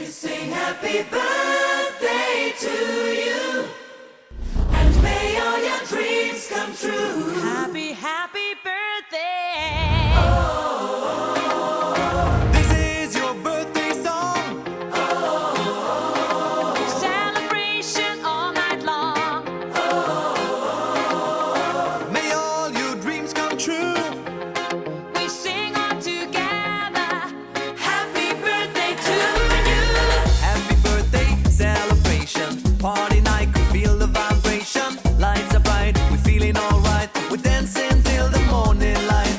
sing happy birthday to you, and may all your dreams come true. Happy, happy birthday. This is your birthday song. Celebration all night long. May all your dreams come true. We sing all together. Happy birthday to you. Happy birthday celebration. Party night, can feel the vibration. Lights are bright, we're feeling alright. We're dancing till the morning light.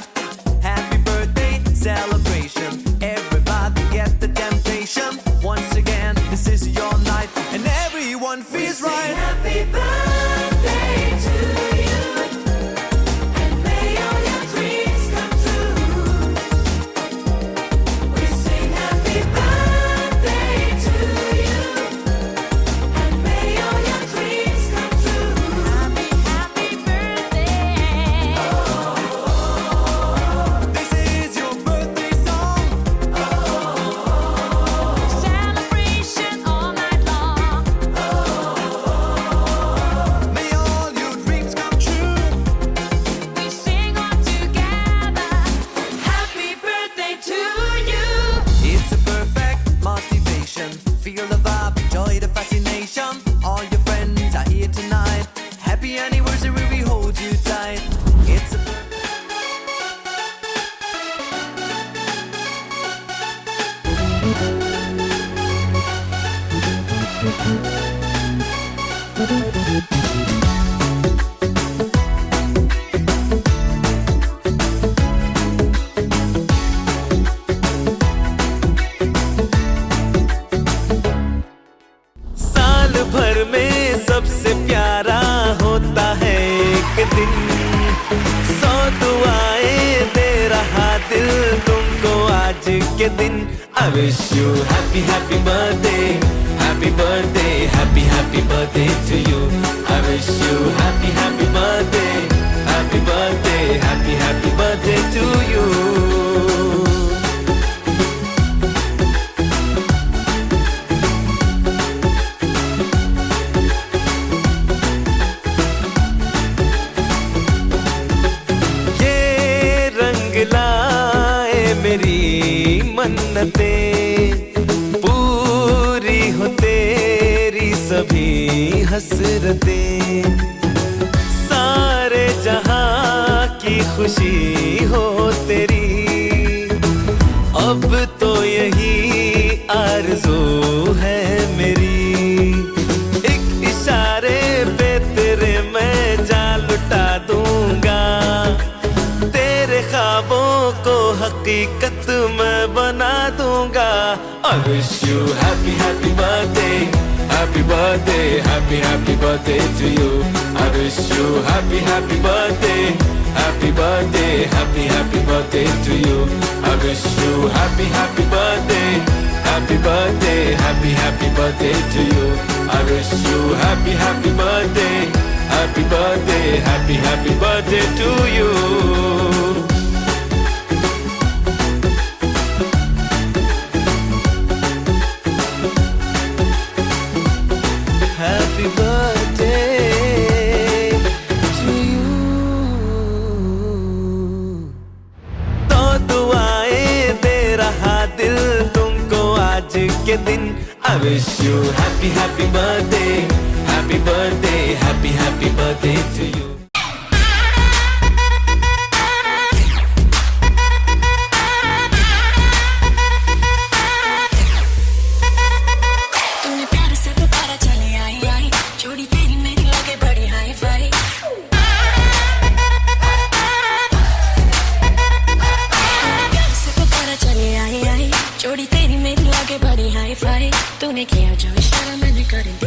Happy birthday celebration. Everybody get the temptation. Once again, this is your night, and everyone feels Sing right. happy birthday to you, and may all your dreams come true. We sing happy birthday to you, and may all your dreams come true. Happy, happy birthday. This is your birthday song. Celebration all night long. May all your dreams come true. We sing all together. Happy birthday to you. It's a perfect motivation. Feel the vibe, enjoy the fascination. All your friends are here tonight. Happy anniversary, we hold you tight. It's a साल भर में सबसे प्यारा होता है एक दिन। 100 दुआएं दे रहा दिल तुमको आज के दिन। I wish you happy happy birthday, happy birthday, happy happy birthday to you. I wish you happy happy birthday, happy birthday, happy happy birthday to you. ये रंग लाए मेरी मन्नतें, पूरी हो तेरी सभी हसरतें। सारे जहां की खुशी हो तेरी, अब तो यही आरज़ू है मेरी। एक इशारे पे तेरे मैं जान लुटा दूंगा, तेरे ख्वाबों को हकीकत मैं बना दूंगा। I wish you happy happy birthday, happy birthday, happy happy birthday to you. I wish you happy happy birthday, happy birthday, happy happy birthday to you. I wish you happy happy birthday, happy birthday, happy happy birthday to you. I wish you happy happy birthday, happy birthday, happy happy birthday to you. Happy birthday to you. तो दुआएं दे रहा दिल तुमको आज के दिन। I wish you happy happy birthday, happy birthday, happy happy birthday to you. तूने प्यार से पुकारा चले आई आई, जोड़ी तेरी मेरी लगे बड़ी हाई फाई। प्यार से पुकारा चले आई आई, जोड़ी तेरी मेरी लगे बड़ी हाई फाई। तूने किया जो इशारा मैंने कर दिया।